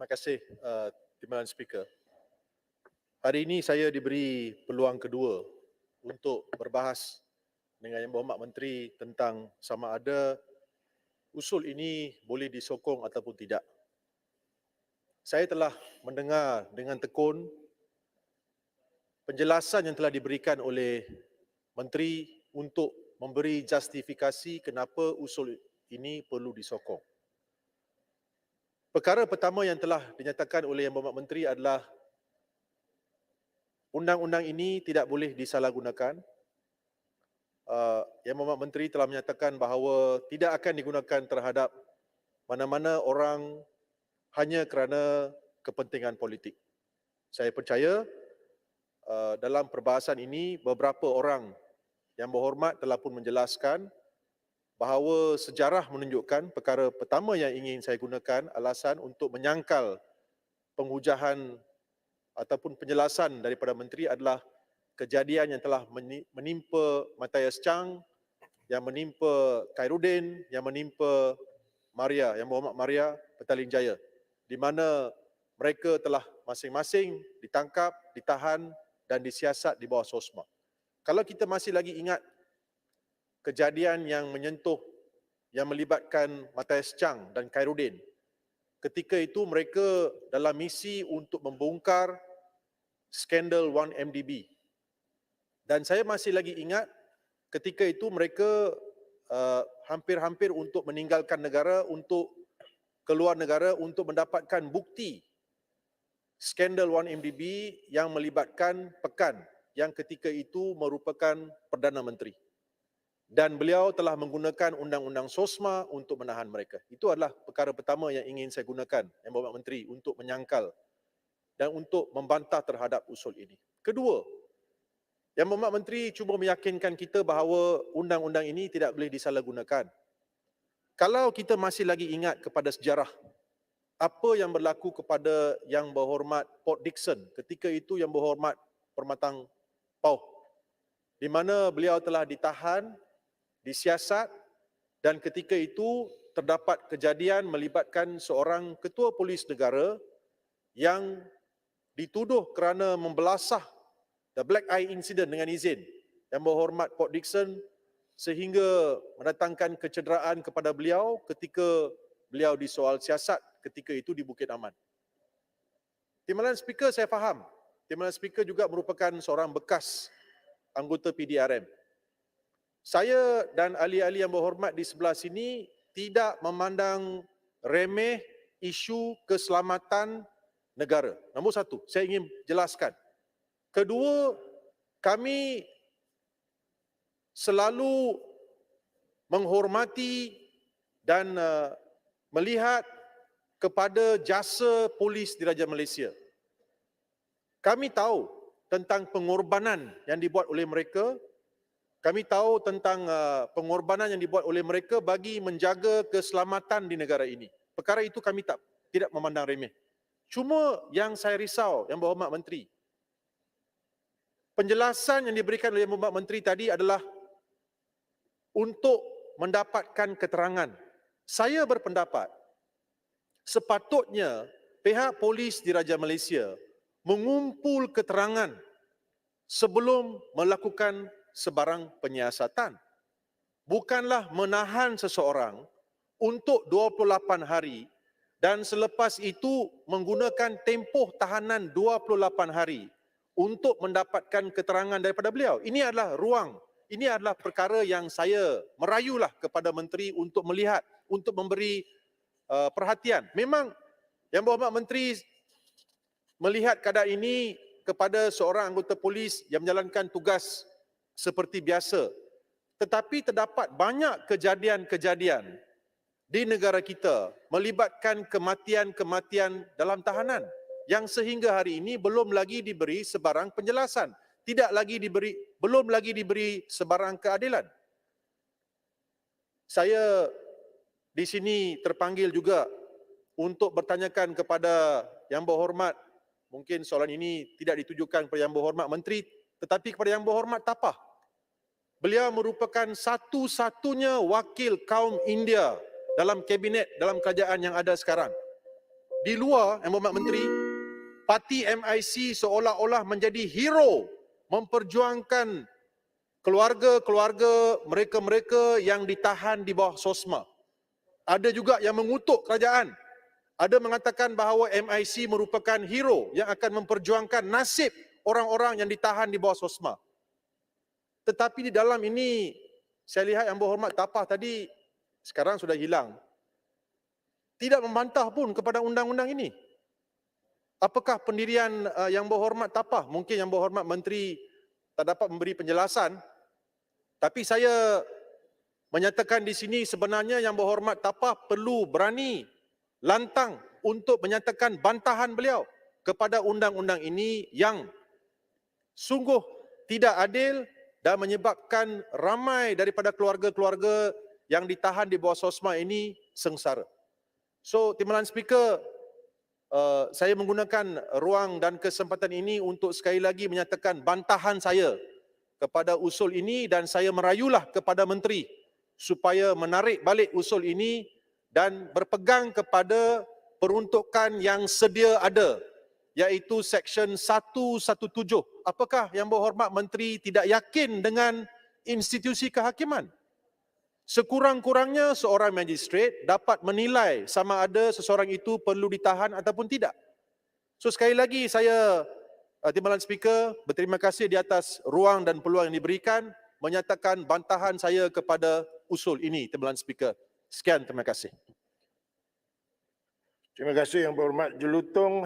Terima kasih, Timbalan Speaker. Hari ini saya diberi peluang kedua untuk berbahas dengan Yang Berhormat Menteri tentang sama ada usul ini boleh disokong ataupun tidak. Saya telah mendengar dengan tekun penjelasan yang telah diberikan oleh Menteri untuk memberi justifikasi kenapa usul ini perlu disokong. Perkara pertama yang telah dinyatakan oleh Yang Berhormat Menteri adalah undang-undang ini tidak boleh disalahgunakan. Yang Berhormat Menteri telah menyatakan bahawa tidak akan digunakan terhadap mana-mana orang hanya kerana kepentingan politik. Saya percaya dalam perbahasan ini beberapa orang yang berhormat telah pun menjelaskan bahawa sejarah menunjukkan perkara pertama yang ingin saya gunakan alasan untuk menyangkal penghujahan ataupun penjelasan daripada menteri adalah kejadian yang telah menimpa Matthias Chang, yang menimpa Khairuddin, yang menimpa Maria, Yang Berhormat Maria Petaling Jaya, di mana mereka telah masing-masing ditangkap, ditahan dan disiasat di bawah SOSMA. Kalau kita masih lagi ingat kejadian yang menyentuh, yang melibatkan Matthias Chang dan Khairuddin, ketika itu mereka dalam misi untuk membongkar skandal 1MDB. Dan saya masih lagi ingat ketika itu mereka hampir-hampir untuk meninggalkan negara, untuk keluar negara untuk mendapatkan bukti skandal 1MDB yang melibatkan Pekan yang ketika itu merupakan Perdana Menteri. Dan beliau telah menggunakan undang-undang SOSMA untuk menahan mereka. Itu adalah perkara pertama yang ingin saya gunakan, Yang Berhormat Menteri, untuk menyangkal dan untuk membantah terhadap usul ini. Kedua, Yang Berhormat Menteri cuba meyakinkan kita bahawa undang-undang ini tidak boleh disalahgunakan. Kalau kita masih lagi ingat kepada sejarah, apa yang berlaku kepada Yang Berhormat Port Dickson ketika itu Yang Berhormat Permatang Pauh, di mana beliau telah ditahan, disiasat, dan ketika itu terdapat kejadian melibatkan seorang ketua polis negara yang dituduh kerana membelasah the Black Eye Incident dengan izin Yang Berhormat Port Dickson sehingga mendatangkan kecederaan kepada beliau ketika beliau disoal siasat ketika itu di Bukit Aman. Timbalan Speaker, saya faham. Timbalan Speaker juga merupakan seorang bekas anggota PDRM. Saya dan ahli-ahli yang berhormat di sebelah sini tidak memandang remeh isu keselamatan negara. Nombor satu, saya ingin jelaskan. Kedua, kami selalu menghormati dan melihat kepada jasa polis Diraja Malaysia. Kami tahu tentang pengorbanan yang dibuat oleh mereka. Kami tahu tentang pengorbanan yang dibuat oleh mereka bagi menjaga keselamatan di negara ini. Perkara itu kami tidak memandang remeh. Cuma yang saya risau, Yang Berhormat Menteri, penjelasan yang diberikan oleh Yang Berhormat Menteri tadi adalah untuk mendapatkan keterangan. Saya berpendapat sepatutnya pihak polis Diraja Malaysia mengumpul keterangan sebelum melakukan sebarang penyiasatan. Bukanlah menahan seseorang untuk 28 hari dan selepas itu menggunakan tempoh tahanan 28 hari untuk mendapatkan keterangan daripada beliau. Ini adalah ruang, ini adalah perkara yang saya merayulah kepada Menteri untuk melihat, untuk memberi perhatian. Memang Yang Berhormat Menteri melihat keadaan ini kepada seorang anggota polis yang menjalankan tugas seperti biasa. Tetapi terdapat banyak kejadian-kejadian di negara kita melibatkan kematian-kematian dalam tahanan yang sehingga hari ini belum lagi diberi sebarang penjelasan, belum lagi diberi sebarang keadilan. Saya di sini terpanggil juga untuk bertanyakan kepada Yang Berhormat, mungkin soalan ini tidak ditujukan kepada Yang Berhormat Menteri, tetapi kepada Yang Berhormat Tapah. Beliau merupakan satu-satunya wakil kaum India dalam kabinet, dalam kerajaan yang ada sekarang. di luar, Yang Berhormat Menteri, parti MIC seolah-olah menjadi hero memperjuangkan keluarga-keluarga mereka-mereka yang ditahan di bawah SOSMA. Ada juga yang mengutuk kerajaan. Ada mengatakan bahawa MIC merupakan hero yang akan memperjuangkan nasib orang-orang yang ditahan di bawah SOSMA. Tetapi di dalam ini, saya lihat Yang Berhormat Tapah tadi sekarang sudah hilang. Tidak membantah pun kepada undang-undang ini. Apakah pendirian Yang Berhormat Tapah? Mungkin Yang Berhormat Menteri tak dapat memberi penjelasan. Tapi saya menyatakan di sini sebenarnya Yang Berhormat Tapah perlu berani lantang untuk menyatakan bantahan beliau kepada undang-undang ini yang sungguh tidak adil dan menyebabkan ramai daripada keluarga-keluarga yang ditahan di bawah SOSMA ini sengsara. So, Timbalan Speaker, saya menggunakan ruang dan kesempatan ini untuk sekali lagi menyatakan bantahan saya kepada usul ini dan saya merayulah kepada Menteri supaya menarik balik usul ini dan berpegang kepada peruntukan yang sedia ada, iaitu Seksyen 117. Apakah Yang Berhormat Menteri tidak yakin dengan institusi kehakiman? Sekurang-kurangnya seorang magistrate dapat menilai sama ada seseorang itu perlu ditahan ataupun tidak. So sekali lagi saya, Timbalan Speaker, berterima kasih di atas ruang dan peluang yang diberikan, menyatakan bantahan saya kepada usul ini, Timbalan Speaker. Sekian, terima kasih. Terima kasih Yang Berhormat Jelutong.